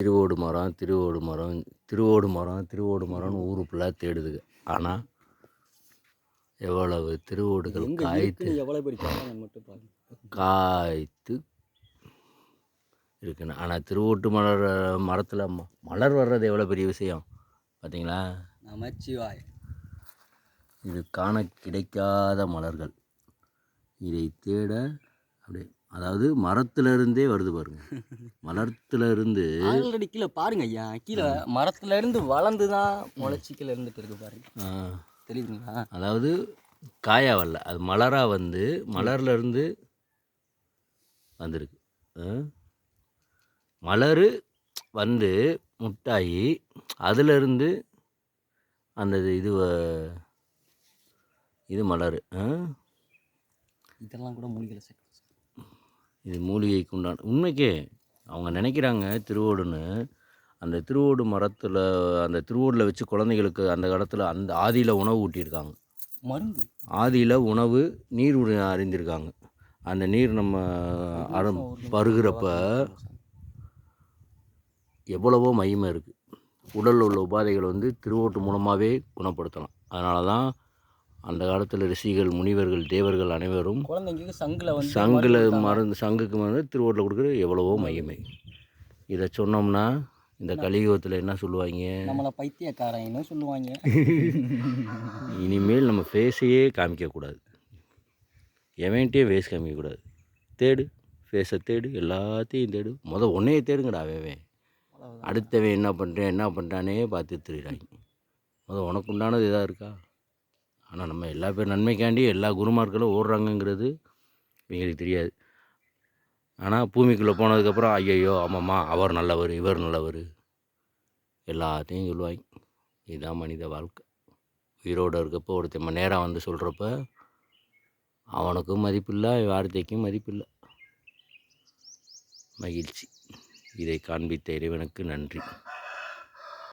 திருவோடு மரம் திருவோடு மரம் திருவோடு மரம் திருவோடு மரம்னு ஊரு ஃபுல்லாக தேடுதுங்க. ஆனால் எவ்வளவு திருவோடுகள் காய்த்து காய்த்து இருக்குன்னு. ஆனால் திருவோட்டு மரத்தில் மலர் வர்றது எவ்வளோ பெரிய விஷயம் பார்த்தீங்களா? நமச்சிவாய். இது காண கிடைக்காத மலர்கள். இதை தேட அப்படியே அதாவது மரத்துலேருந்தே வருது பாருங்க. மலர்த்துலேருந்து ஆல்ரெடி கீழே பாருங்க ஐயா, கீழே மரத்துலேருந்து வளர்ந்து தான் முளைச்சிக்கல இருந்துட்டு இருக்கு பாருங்க. தெரியுதுங்களா? அதாவது காயா வரல, அது மலராக வந்து மலர்லேருந்து வந்திருக்கு. மலர் வந்து முட்டாயி அதிலிருந்து அந்த இது மலர். இதெல்லாம் கூட மூலிகையில் சேர்க்கணும். இது மூலிகைக்கு உண்டான உண்மைக்கே அவங்க நினைக்கிறாங்க திருவோடுன்னு. அந்த திருவோடு மரத்தில் அந்த திருவோடில் வச்சு குழந்தைகளுக்கு அந்த காலத்தில் அந்த ஆதியில் உணவு ஊட்டியிருக்காங்க. மருந்து ஆதியில் உணவு நீர் அறிந்திருக்காங்க. அந்த நீர் நம்ம பருகிறப்ப எவ்வளவோ மகிமை இருக்குது. உடலில் உள்ள உபாதைகள் வந்து திருவோட்டு மூலமாகவே குணப்படுத்தலாம். அதனால தான் அந்த காலத்தில் ரிஷிகள் முனிவர்கள் தேவர்கள் அனைவரும் குழந்தைங்களுக்கு சங்கில் மருந்து சங்குக்கு வந்து திருவோட்டில் கொடுக்குற எவ்வளவோ மகிமை. இதை சொன்னோம்னா இந்த கலியுகத்தில் என்ன சொல்லுவாங்க? நம்மளை பைத்தியக்காரன்னு சொல்லுவாங்க. இனிமேல் நம்ம ஃபேஸையே காமிக்கக்கூடாது, எவன்கிட்டயே ஃபேஸ் காமிக்கக்கூடாது. தேடு ஃபேஸை தேடு, எல்லாத்தையும் தேடு. ஒன்றையே தேடுங்கடா. வேவேன் அடுத்தவன் என்ன பண்ணுறானே பார்த்து தெரியுறாங்க. உனக்கு உண்டானது எதாக இருக்கா? ஆனால் நம்ம எல்லா பேர் நன்மைக்காண்டி எல்லா குருமார்களும் ஓடுறாங்கங்கிறது இவங்களுக்கு தெரியாது. ஆனால் பூமிக்குள்ளே போனதுக்கப்புறம் ஐயையோ ஆமாம்மா அவர் நல்லவர் இவர் நல்லவர் எல்லாத்தையும் சொல்லுவாங்க. இதுதான் மனித வாழ்க்கை. உயிரோடு இருக்கப்போ ஒருத்தன் நேராக வந்து சொல்கிறப்ப அவனுக்கும் மதிப்பில்லை, வார்த்தைக்கும் மதிப்பில்லை. மகிழ்ச்சி. இதை காண்பித்த இறைவனுக்கு நன்றி.